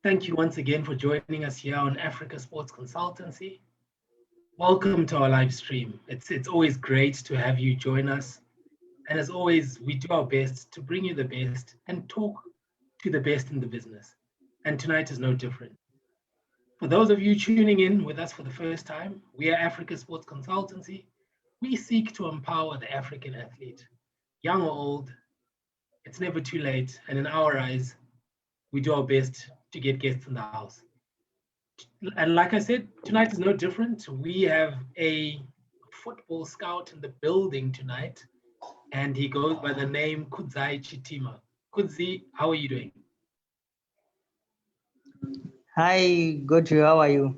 Thank you once again for joining us here on Africa Sports Consultancy. Welcome to our live stream. It's always great to have you join us. And as always, we do our best to bring you the best and talk to the best in the business. And tonight is no different. For those of you tuning in with us for the first time, we are Africa Sports Consultancy. We seek to empower the African athlete, young or old. It's never too late. And in our eyes, we do our best to get guests in the house. And like I said, tonight is no different. We have a football scout in the building tonight, and he goes by the name Kudzai Chitima. Kudzi, how are you doing? Hi, Godfrey, how are you?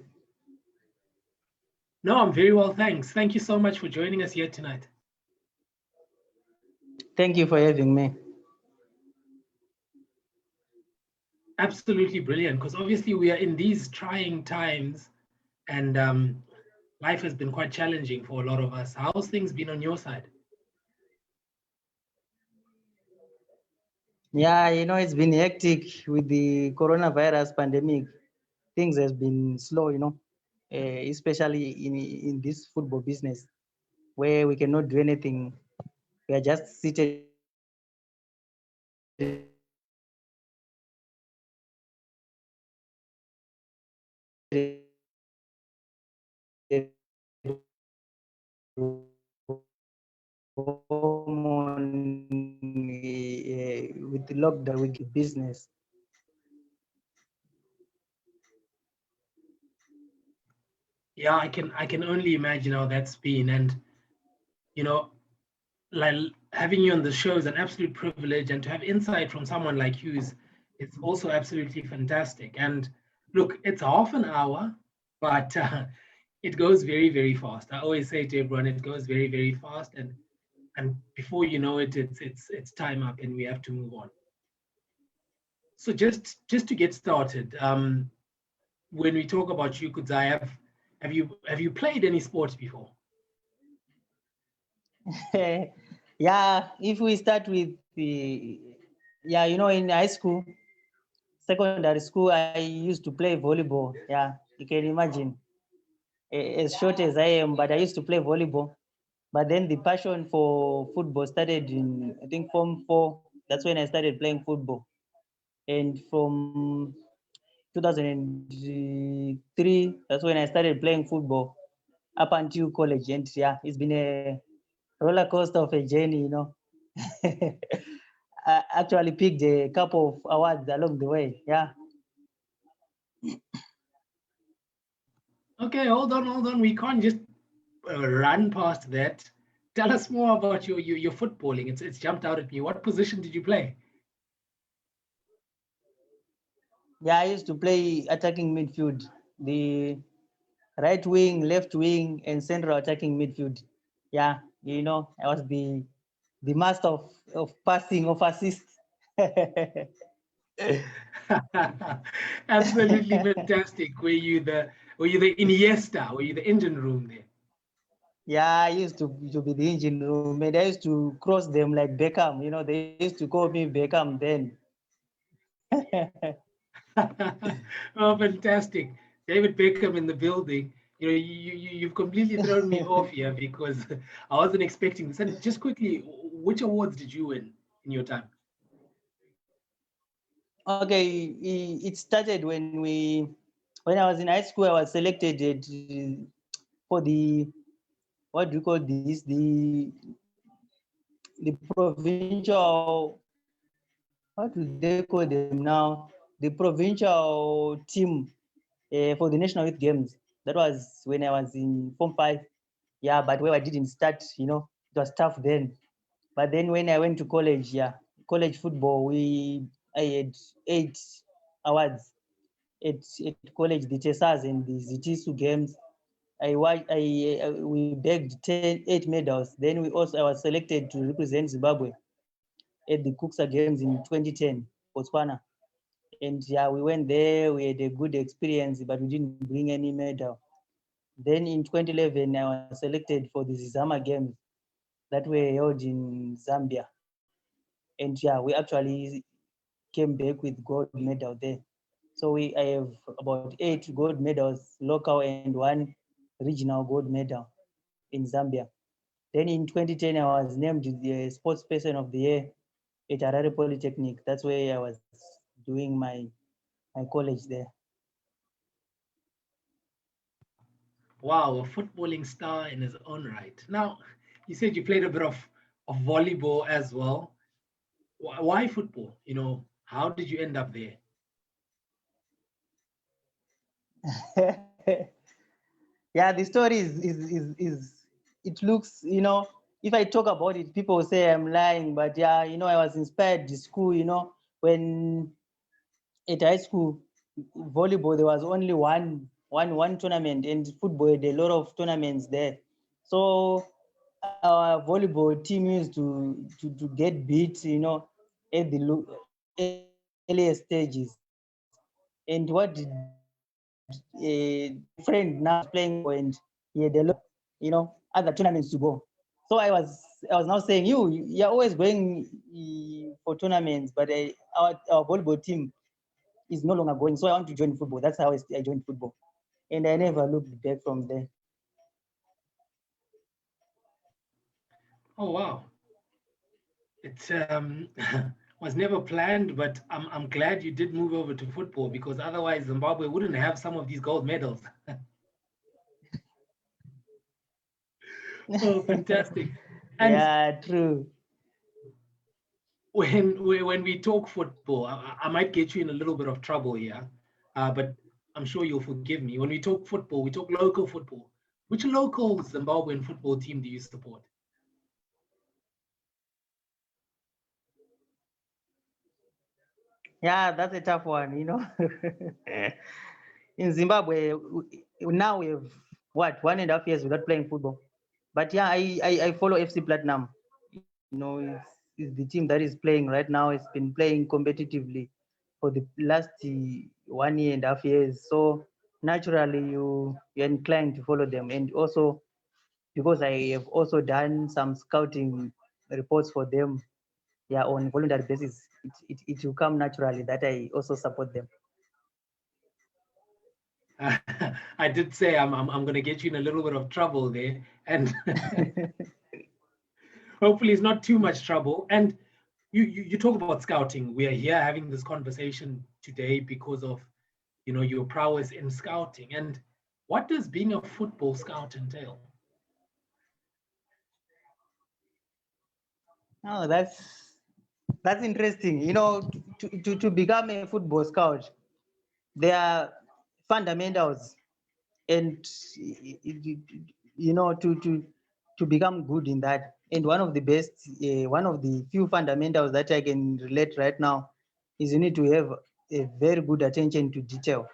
No, I'm very well, thanks. Thank you so much for joining us here tonight. Thank you for having me. Absolutely brilliant, because obviously we are in these trying times, and life has been quite challenging for a lot of us. How's things been on your side? Yeah, it's been hectic with the coronavirus pandemic. Things have been slow, especially in this football business where we cannot do anything. We are just seated with the lockdown with business. Yeah, I can only imagine how that's been. And you know, like having you on the show is an absolute privilege, and to have insight from someone like you is it's also absolutely fantastic. And look, it's half an hour, but it goes very, very fast. I always say to everyone, it goes very, very fast, and before you know it, it's time up, and we have to move on. So just to get started, when we talk about you, Kudzai, have you played any sports before? Yeah, if we start with yeah, in high school, secondary school, I used to play volleyball. Yeah, you can imagine, as short as I am, but I used to play volleyball. But then the passion for football started in, I think, Form 4. That's when I started playing football. And from 2003, that's when I started playing football up until college. And yeah, it's been a roller coaster of a journey. I actually picked a couple of awards along the way. Yeah. Okay, hold on. We can't just run past that. Tell us more about your footballing. It's jumped out at me. What position did you play? Yeah, I used to play attacking midfield, the right wing, left wing, and central attacking midfield. Yeah, I was the master of passing, of assist. Absolutely fantastic. Were you the Iniesta? Were you the engine room there? Yeah, I used to be the engine room, and I used to cross them like Beckham. They used to call me Beckham then. Oh, fantastic. David Beckham in the building. You've completely thrown me off here because I wasn't expecting this. And just quickly, which awards did you win in your time? Okay, it started when I was in high school. I was selected for the, what do you call this? The provincial, what do they call them now? The provincial team for the National Youth Games. That was when I was in Form 5. Yeah, but where I didn't start, it was tough then. But then when I went to college, yeah, college football, I had 8 awards at college, the Chessers and the Zitisu games. We bagged 8 medals. Then I was selected to represent Zimbabwe at the Kuksa Games in 2010, Botswana. And yeah, we went there. We had a good experience, but we didn't bring any medal. Then in 2011, I was selected for the Zizama Games that were held in Zambia. And yeah, we actually came back with gold medal there. So I have about 8 gold medals, local and 1 regional gold medal in Zambia. Then in 2010, I was named the sports person of the year at Harare Polytechnic. That's where I was doing my college there. Wow, a footballing star in his own right. Now, you said you played a bit of volleyball as well. Why football? How did you end up there? Yeah, the story is it looks, if I talk about it, people say I'm lying, but yeah, I was inspired in school, when at high school, volleyball, there was only one tournament, and football had a lot of tournaments there. So our volleyball team used to get beat, at the earlier stages. And what did my friend now is playing volleyball, and he had a lot, other tournaments to go. So I was now saying, you're always going for tournaments, but our volleyball team is no longer going. So I want to join football. That's how I joined football. And I never looked back from there. Oh wow, it was never planned, but I'm glad you did move over to football because otherwise Zimbabwe wouldn't have some of these gold medals. Oh, fantastic! And Yeah, true. when we talk football, I might get you in a little bit of trouble here, but I'm sure you'll forgive me. When we talk football, we talk local football. Which local Zimbabwean football team do you support? Yeah, that's a tough one, In Zimbabwe, now we have what 1.5 years without playing football. But yeah, I follow FC Platinum. It's the team that is playing right now. It's been playing competitively for the last 1.5 years. So naturally, you're inclined to follow them, and also because I have also done some scouting reports for them, yeah, on voluntary basis, it will come naturally that I also support them. I did say I'm going to get you in a little bit of trouble there, and hopefully it's not too much trouble. And you talk about scouting. We are here having this conversation today because of your prowess in scouting. And what does being a football scout entail? Oh, that's interesting. To become a football scout, there are fundamentals, and to become good in that. And one of the few fundamentals that I can relate right now is you need to have a very good attention to detail.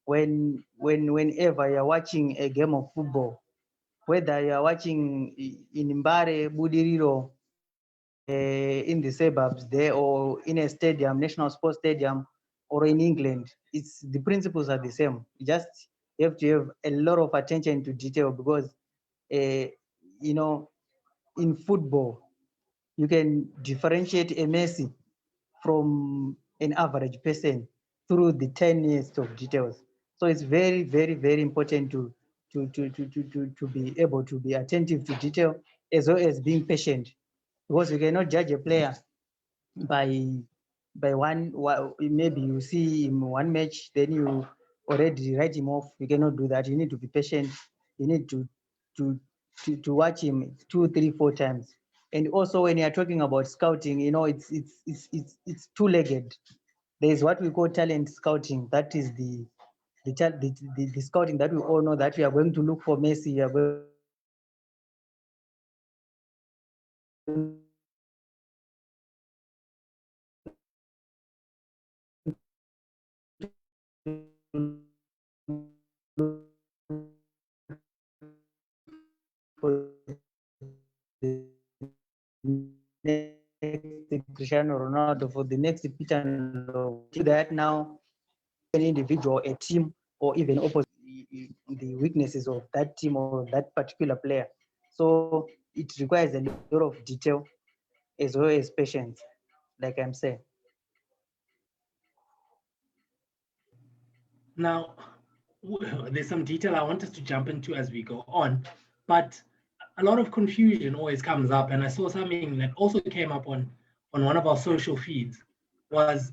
Whenever you're watching a game of football, whether you're watching in Mbare, Budiriro, in the suburbs there, or in a stadium, National Sports Stadium, or in England, the principles are the same. You have to have a lot of attention to detail because, uh, you know, in football, you can differentiate a Messi from an average person through the 10 years of details. So it's very, very, very important to be able to be attentive to detail as well as being patient, because you cannot judge a player by maybe you see him one match, then you already write him off. You cannot do that. You need to be patient. You need to to watch him 2 3 4 times. And also when you're talking about scouting, it's two-legged. There's what we call talent scouting. That is the scouting that we all know, that we are going to look for Messi, we are going to look for Ronaldo, we are going to look for next Cristiano Ronaldo, for the next Peter that now an individual, a team, or even opposite the weaknesses of that team or that particular player. So it requires a lot of detail as well as patience, like I'm saying. Now, there's some detail I want us to jump into as we go on, but a lot of confusion always comes up. And I saw something that also came up on one of our social feeds was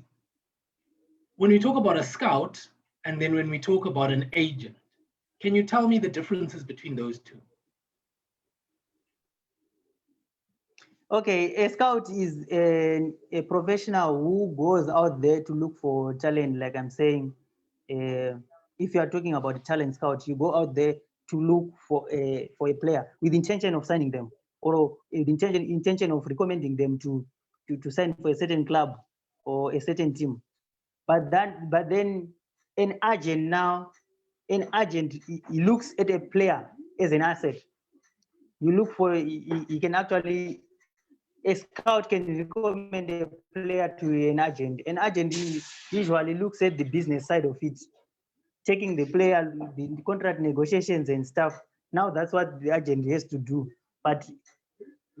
when we talk about a scout and then when we talk about an agent. Can you tell me the differences between those two? Okay, a scout is a professional who goes out there to look for talent. Like I'm saying, if you are talking about a talent scout, you go out there to look for a player with intention of signing them, or intention of recommending them to sign for a certain club or a certain team. But then an agent now, an agent he looks at a player as an asset. You look for he can actually, a scout can recommend a player to an agent. An agent usually looks at the business side of it, taking the player, the contract negotiations and stuff. Now that's what the agent has to do. But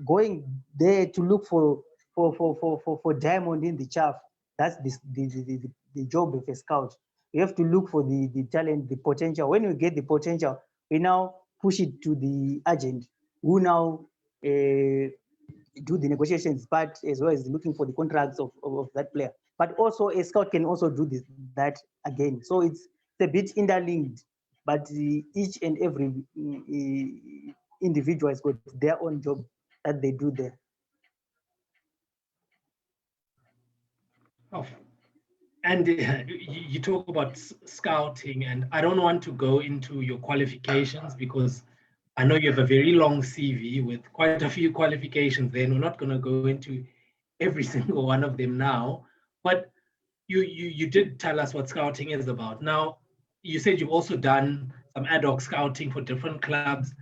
going there to look for diamond in the chaff, that's the job of a scout. You have to look for the talent, the potential. When we get the potential, we now push it to the agent, who now do the negotiations part, as well as looking for the contracts of that player. But also a scout can also do that again. So it's a bit interlinked, but each and every individual has got their own job that they do there. Oh, and you talk about scouting, and I don't want to go into your qualifications because I know you have a very long CV with quite a few qualifications. Then we're not going to go into every single one of them now, but you did tell us what scouting is about. Now, you said you've also done some ad hoc scouting for different clubs.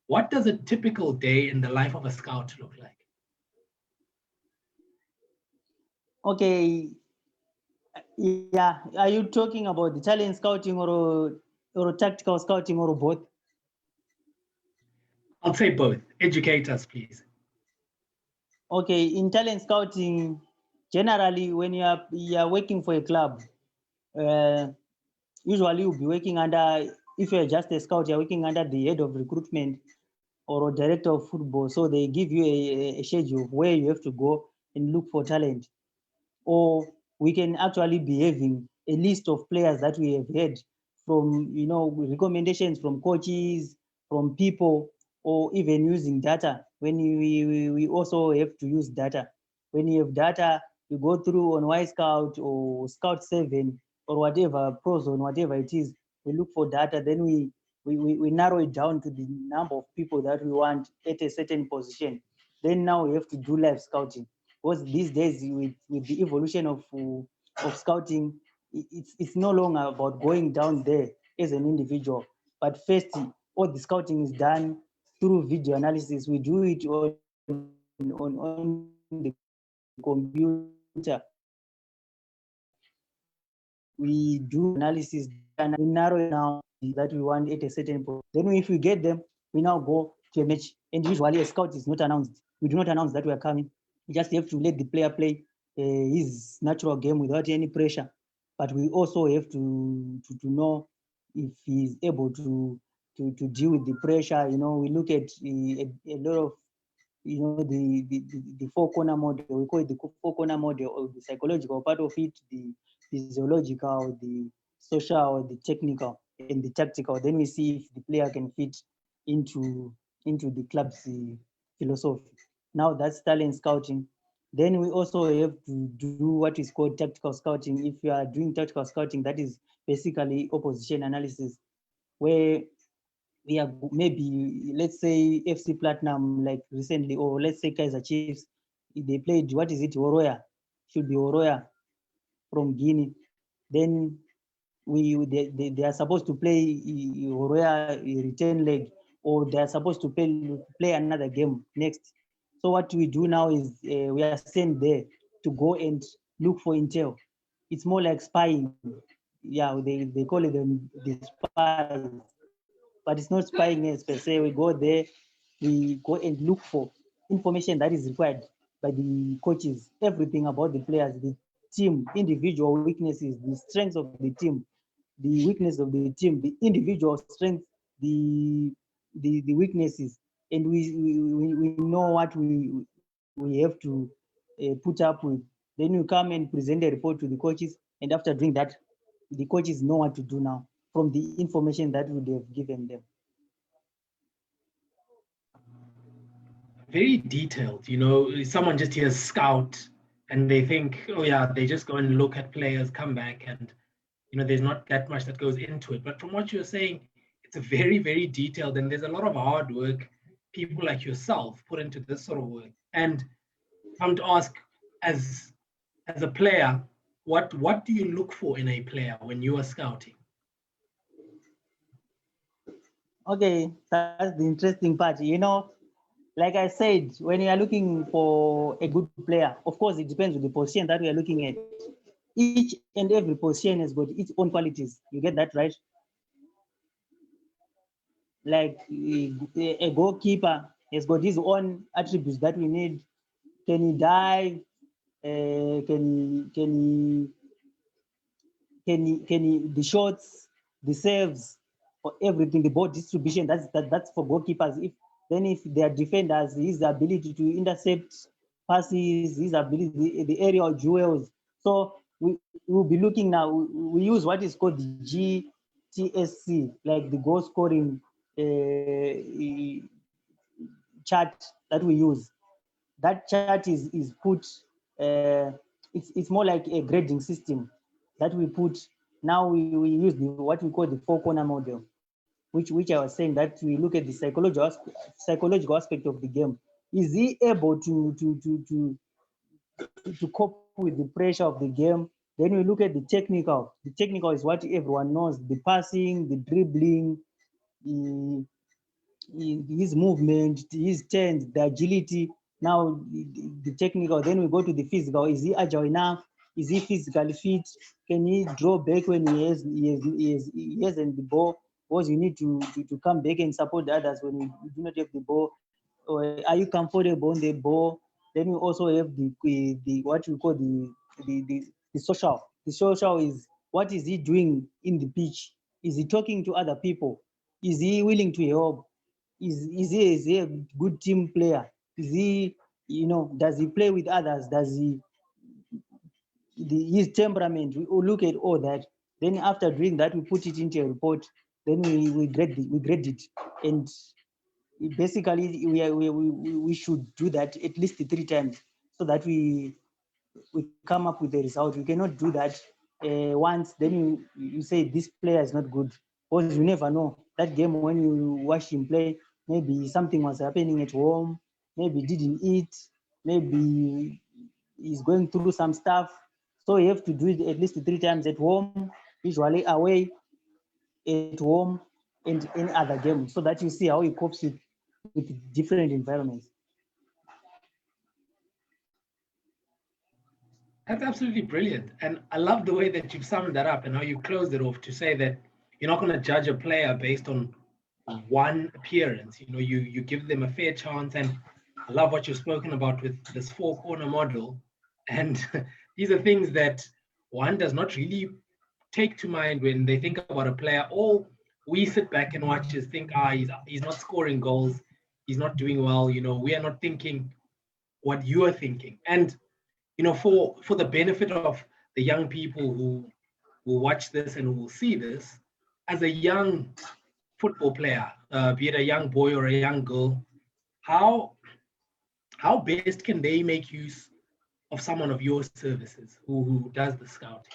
What does a typical day in the life of a scout look like? Okay, yeah. Are you talking about the talent scouting or tactical scouting or both? I'll say both. Educate us, please. Okay, in talent scouting, generally when you are working for a club, uh, usually you'll be working under, if you're just a scout, you're working under the head of recruitment or a director of football. So they give you a schedule where you have to go and look for talent. Or we can actually be having a list of players that we have had from, recommendations from coaches, from people, or even using data. When we also have to use data. When you have data, you go through on Y Scout or Scout 7 or whatever, Prozone, whatever it is, we look for data, then we narrow it down to the number of people that we want at a certain position. Then now we have to do live scouting, because these days with the evolution of scouting, it's no longer about going down there as an individual, but first all the scouting is done through video analysis. We do it on the computer. We do analysis and we narrow it down that we want at a certain point. Then if we get them, we now go to a match. And usually a scout is not announced. We do not announce that we are coming. We just have to let the player play his natural game without any pressure. But we also have to know if he's able to deal with the pressure. We look at a lot of the four corner model. We call it the four corner model, or the psychological part of it, the physiological, the social, the technical, and the tactical. Then we see if the player can fit into the club's philosophy. Now that's talent scouting. Then we also have to do what is called tactical scouting. If you are doing tactical scouting, that is basically opposition analysis, where we have maybe, let's say FC Platinum, like recently, or let's say Kaiser Chiefs, they played, what is it, Oroya, should be Oroya from Guinea. Then they are supposed to play Oroya return leg, or they are supposed to play another game next. So what we do now is we are sent there to go and look for intel. It's more like spying. Yeah, they call it the spies, but it's not spying per se. We go there, we go and look for information that is required by the coaches, everything about the players, the team, individual weaknesses, the strengths of the team. the weakness of the team, the individual strength, the weaknesses, and we know what we have to put up with. Then you come and present a report to the coaches, and after doing that, the coaches know what to do now from the information that we have given them. Very detailed, you know, someone just hears scout and they think, oh yeah, they just go and look at players, come back, and you know, there's not that much that goes into it. But from what you're saying, it's a very, very detailed, and there's a lot of hard work people like yourself put into this sort of work. And if I'm to ask, as a player, what do you look for in a player when you are scouting? Okay, that's the interesting part. You know, like I said, when you are looking for a good player, of course, it depends on the position that we are looking at. Each and every position has got its own qualities. You get that right? Like a goalkeeper has got his own attributes that we need. Can he dive? Can he the shots, the saves, or everything, the ball distribution? That's for goalkeepers. If they are defenders, his ability to intercept passes, his ability, the aerial duels. So we will be looking now. We use what is called the GTSC, like the goal scoring chart that we use. That chart is put. It's more like a grading system that we put. Now we use what we call the four corner model, which I was saying that we look at the psychological aspect of the game. Is he able to cope with the pressure of the game? Then we look at the technical. The technical is what everyone knows: the passing, the dribbling, the his movement, his turns, the agility. Now the technical. Then we go to the physical. Is he agile enough? Is he physically fit? Can he draw back when he hasn't the ball? Because you need to come back and support the others when you do not have the ball. Or are you comfortable on the ball? Then we also have the what we call the social. The social is what is he doing in the pitch? Is he talking to other people? Is he willing to help? Is he a good team player? Is he, does he play with others? Does he his temperament? We look at all that. Then after doing that, we put it into a report. Then we grade it, and basically we should do that at least 3 times so that we come up with a result. We cannot do that once, then you say this player is not good, because you never know. That game when you watch him play, maybe something was happening at home, maybe didn't eat, maybe he's going through some stuff. So you have to do it at least 3 times at home, usually away, at home, and in other games, so that you see how he copes with different environments. That's absolutely brilliant. And I love the way that you've summed that up and how you closed it off to say that you're not going to judge a player based on one appearance. You know, you give them a fair chance. And I love what you've spoken about with this four corner model. And these are things that one does not really take to mind when they think about a player. All we sit back and watch is think, he's not scoring goals, he's not doing well. You know, we are not thinking what you are thinking. And you know, for the benefit of the young people who will watch this and who will see this, as a young football player, be it a young boy or a young girl, how how best can they make use of someone of your services who does the scouting?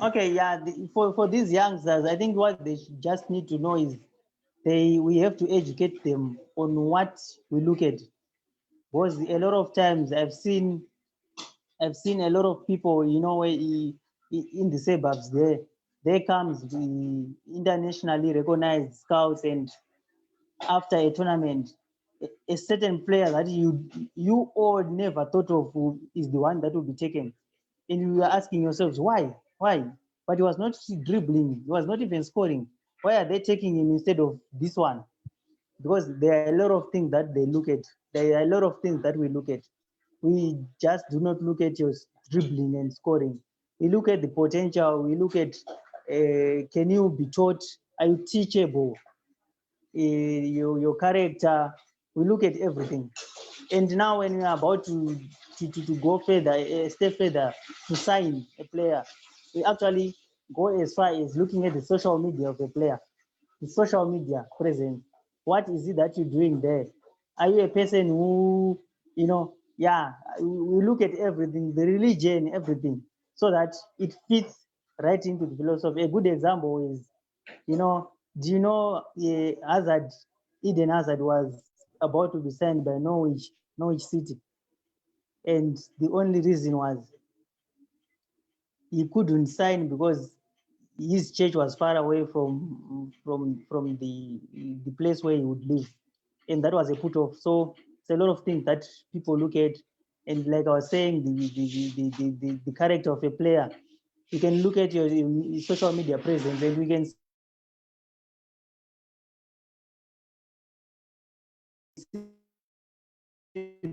Okay, yeah. For these youngsters, I think what they just need to know is we have to educate them on what we look at. Because a lot of times I've seen a lot of people, in the suburbs there comes the internationally recognized scouts, and after a tournament, a certain player that you all never thought of is the one that will be taken, and you are asking yourselves why, but he was not dribbling, he was not even scoring. Why are they taking him instead of this one? Because there are a lot of things that they look at. There are a lot of things that we look at. We just do not look at your dribbling and scoring. We look at the potential. We look at can you be taught? Are you teachable? Your character. We look at everything. And now when we are about to go further, a step further, to sign a player, we actually go as far as looking at the social media of the player, the social media presence. What is it that you're doing there? Are you a person who, yeah, we look at everything, the religion, everything, so that it fits right into the philosophy. A good example is, do you know Hazard, Eden Hazard was about to be signed by Norwich City, and the only reason was he couldn't sign because his church was far away from the place where he would live, and that was a put off. So it's a lot of things that people look at, and like I was saying, the character of a player. You can look at your social media presence, and we can see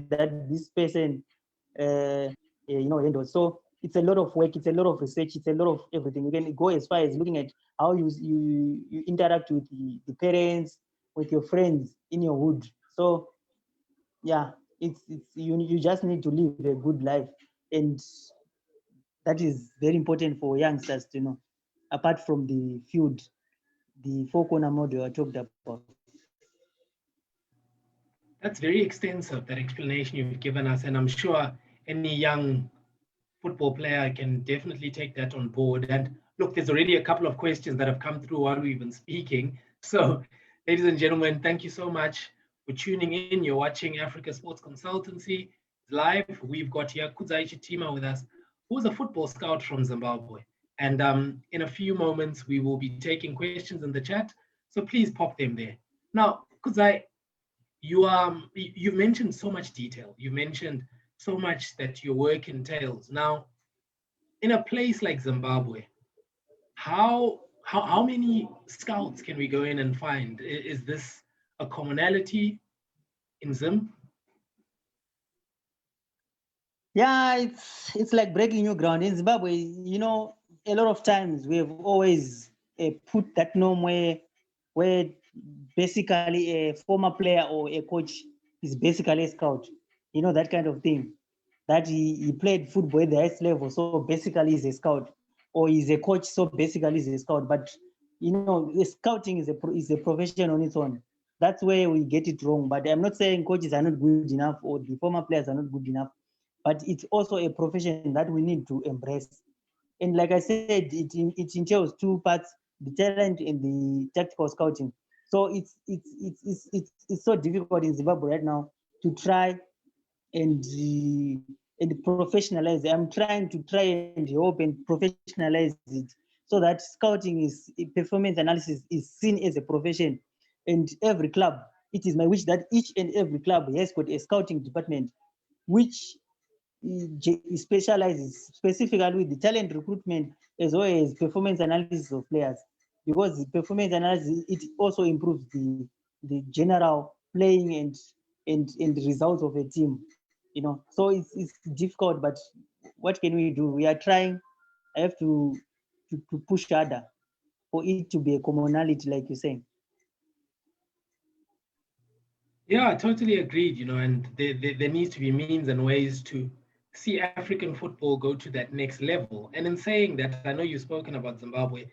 that this person, handles. So it's a lot of work, it's a lot of research, it's a lot of everything. You can go as far as looking at how you interact with the parents, with your friends in your hood. So yeah, it's you just need to live a good life, and that is very important for youngsters to know. Apart from the field, the four corner model I talked about. That's very extensive, that explanation you've given us, and I'm sure any young football player can definitely take that on board. And look, there's already a couple of questions that have come through while we've been speaking. So, ladies and gentlemen, thank you so much for tuning in. You're watching Africa Sports Consultancy live. We've got here Kudzai Chitima with us, who's a football scout from Zimbabwe. And in a few moments, we will be taking questions in the chat. So please pop them there. Now, Kudzai, you've mentioned so much detail. You mentioned so much that your work entails. Now, in a place like Zimbabwe, how many scouts can we go in and find? Is this a commonality in Zim? Yeah, it's like breaking new ground in Zimbabwe. A lot of times we have always put that norm where basically a former player or a coach is basically a scout. That kind of thing. That he played football at the highest level, so basically he's a scout, or he's a coach, so basically he's a scout. But the scouting is a profession on its own. That's where we get it wrong. But I'm not saying coaches are not good enough or the former players are not good enough, but it's also a profession that we need to embrace. And like I said, it entails two parts: the talent and the tactical scouting. So it's so difficult in Zimbabwe right now to try and professionalize. I'm trying to try and help and professionalize it so that scouting performance analysis is seen as a profession. And every club, it is my wish that each and every club has got a scouting department which specializes specifically with the talent recruitment as well as performance analysis of players, because the performance analysis, it also improves the general playing and the results of a team. So it's difficult, but what can we do? We are trying. I have to push harder for it to be a commonality, like you're saying. Yeah, I totally agreed, and there needs to be means and ways to see African football go to that next level. And in saying that, I know you've spoken about Zimbabwe.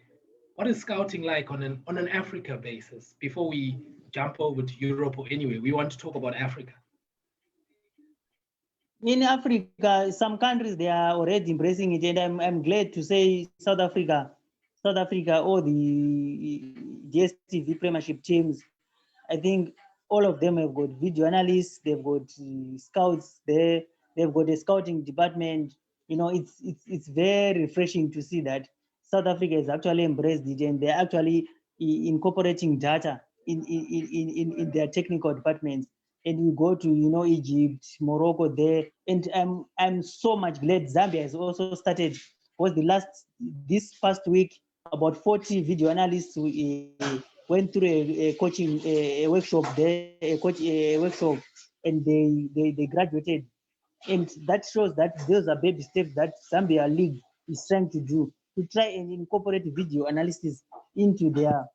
What is scouting like on an Africa basis? Before we jump over to Europe or anywhere, we want to talk about Africa. In Africa, some countries, they are already embracing it, and I'm glad to say South Africa, all the DSTV Premiership teams, I think all of them have got video analysts, they've got scouts there, they've got a scouting department. It's very refreshing to see that South Africa has actually embraced it, and they're actually incorporating data in their technical departments. And we go to Egypt, Morocco there, and I'm so much glad Zambia has also started. Was this past week about 40 video analysts went through a coaching a workshop there, a workshop, and they graduated. And that shows that those are baby steps that Zambia League is trying to do, to try and incorporate video analysis into the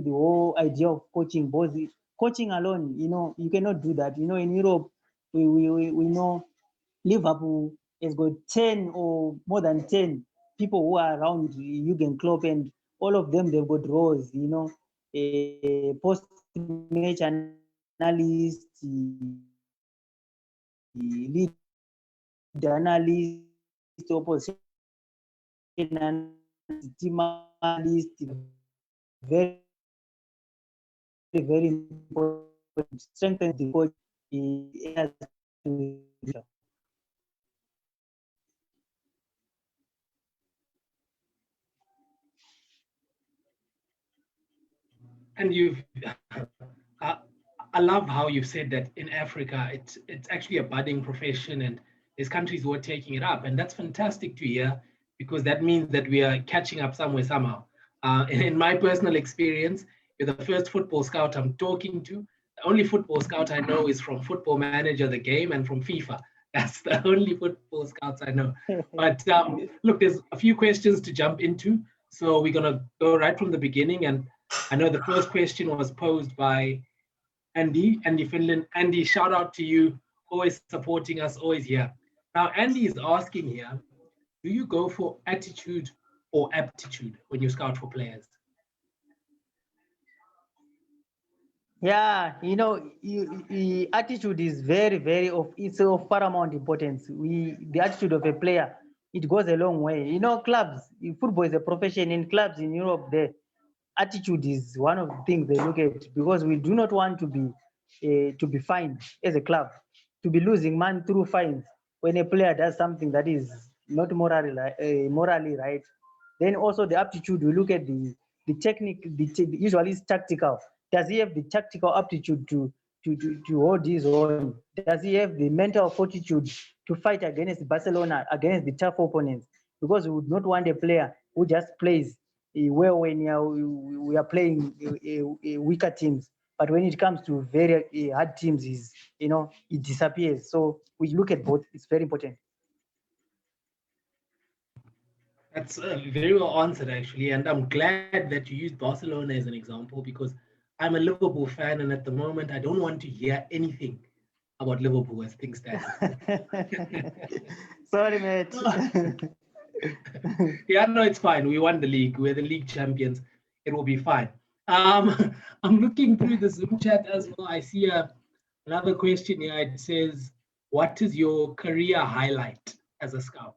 whole idea of coaching. Both coaching alone, you cannot do that. In Europe, we know Liverpool has got 10 or more than 10 people who are around Jurgen Klopp, and all of them, they've got roles, a post-match analyst, lead analyst, opposition analyst, team analyst, very, very important. Strengthen the coach. And I love how you've said that in Africa, it's actually a budding profession, and there's countries who are taking it up, and that's fantastic to hear, because that means that we are catching up somewhere somehow. In my personal experience, you're the first football scout I'm talking to. The only football scout I know is from Football Manager, the game, and from FIFA. That's the only football scouts I know. But look, there's a few questions to jump into, so we're gonna go right from the beginning. And I know the first question was posed by Andy Finland. Andy, shout out to you, always supporting us, always here. Now, Andy is asking here, do you go for attitude or aptitude when you scout for players? Yeah, attitude is very, very it's of paramount importance. The attitude of a player, it goes a long way. Clubs, football is a profession. In clubs in Europe, the attitude is one of the things they look at, because we do not want to be fined as a club, to be losing money through fines when a player does something that is not morally right. Then also the aptitude, we look at the technique. Usually it's tactical. Does he have the tactical aptitude to hold his own? Does he have the mental fortitude to fight against Barcelona, against the tough opponents? Because we would not want a player who just plays well when we are playing weaker teams, but when it comes to very hard teams, it disappears. So we look at both. It's very important. That's very well answered, actually. And I'm glad that you used Barcelona as an example, because I'm a Liverpool fan. And at the moment, I don't want to hear anything about Liverpool as things stand. Sorry, mate. Yeah, no, it's fine. We won the league. We're the league champions. It will be fine. I'm looking through the Zoom chat as well. I see another question here. It says, what is your career highlight as a scout?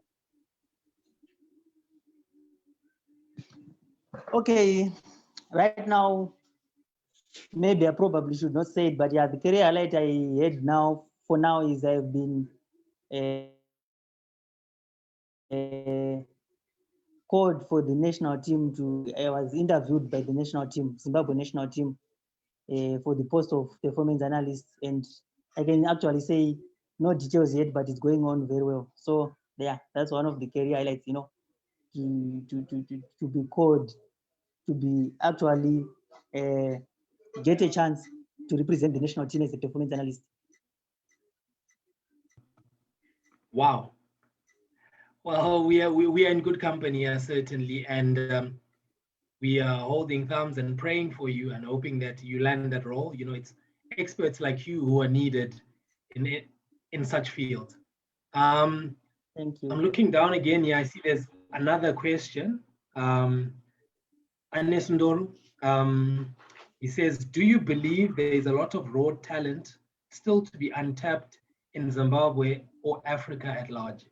Okay, right now, maybe I probably should not say it, but yeah, the career highlight I had now, for now, is I've been called for the national team I was interviewed by the national team, Zimbabwe national team, for the post of performance analyst. And I can actually say no details yet, but it's going on very well. So yeah, that's one of the career highlights, to be called, to be actually get a chance to represent the national team as a performance analyst. Wow. Well, we are in good company here, certainly, and we are holding thumbs and praying for you and hoping that you land that role. It's experts like you who are needed in such fields. Thank you. I'm looking down again here. I see there's another question. Anes Ndoro, he says, do you believe there is a lot of raw talent still to be untapped in Zimbabwe or Africa at large?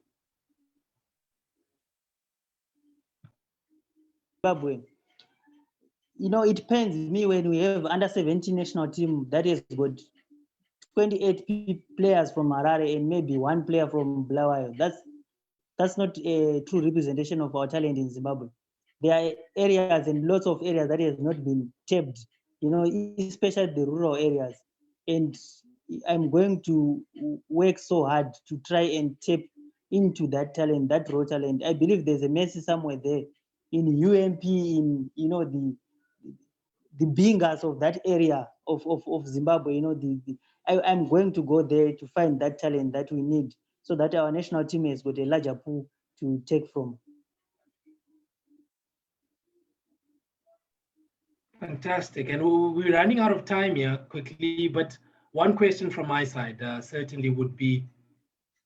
Zimbabwe. It depends. Me, when we have under 17 national team that has got 28 players from Harare and maybe one player from Bulawayo, that's not a true representation of our talent in Zimbabwe. There are areas and lots of areas that has not been tapped, especially the rural areas. And I'm going to work so hard to try and tap into that talent, that raw talent. I believe there's a message somewhere there in UMP, in the bingers of that area of Zimbabwe. I'm going to go there to find that talent that we need, so that our national team has got a larger pool to take from. Fantastic. And we're running out of time here quickly, but one question from my side certainly would be,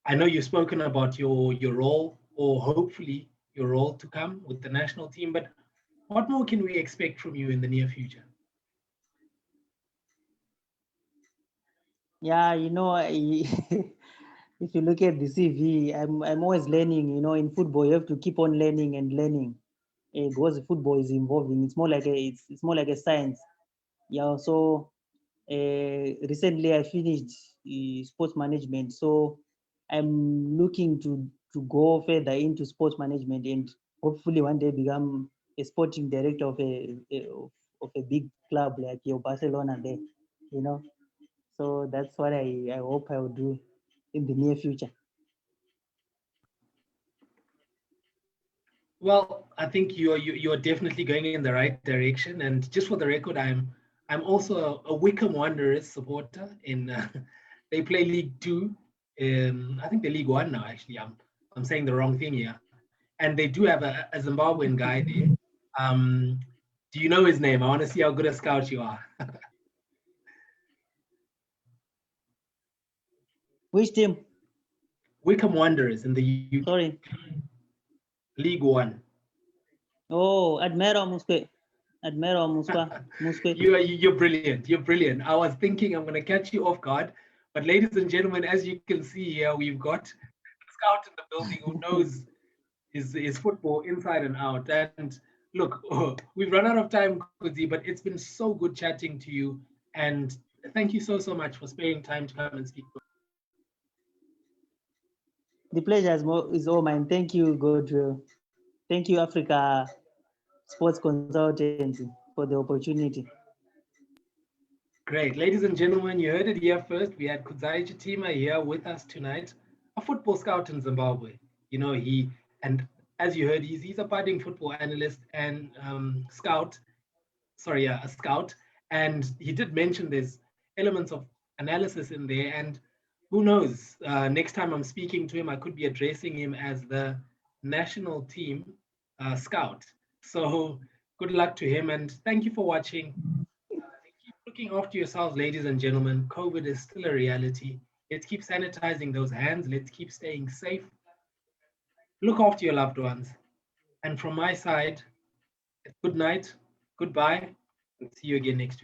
I know you've spoken about your role, or hopefully your role to come with the national team, but what more can we expect from you in the near future? Yeah, if you look at the CV, I'm always learning. In football, you have to keep on learning and learning, because football is involving. It's more like a science. Yeah. So recently I finished sports management, so I'm looking to go further into sports management and hopefully one day become a sporting director of a big club like your Barcelona there. You know. So that's what I hope I will do in the near future. Well, I think you're definitely going in the right direction. And just for the record, I'm also a Wickham Wanderers supporter. They play League Two. I think they're League One now. Actually, I'm saying the wrong thing here. And they do have a Zimbabwean guy there. Um, do you know his name? I want to see how good a scout you are. Which team? Wickham Wanderers in the UK, Sorry. League One. Oh, Admiral Musque. Admiral Musque. You're brilliant. You're brilliant. I was thinking I'm going to catch you off guard, but ladies and gentlemen, as you can see here, we've got a scout in the building who knows his football inside and out. And look, we've run out of time, Kudzi, but it's been so good chatting to you. And thank you so much for sparing time to come and speak. The pleasure is all mine. Thank you, Godwill. Thank you, Africa Sports Consultancy, for the opportunity. Great. Ladies and gentlemen, you heard it here first. We had Kudzai Chitima here with us tonight, a football scout in Zimbabwe. And as you heard, he's a budding football analyst and scout. Sorry, yeah, a scout. And he did mention there's elements of analysis in there. And who knows, next time I'm speaking to him, I could be addressing him as the national team scout. So good luck to him. And thank you for watching. Keep looking after yourselves, ladies and gentlemen. COVID is still a reality. Let's keep sanitizing those hands. Let's keep staying safe. Look after your loved ones. And from my side, good night, goodbye, and see you again next week.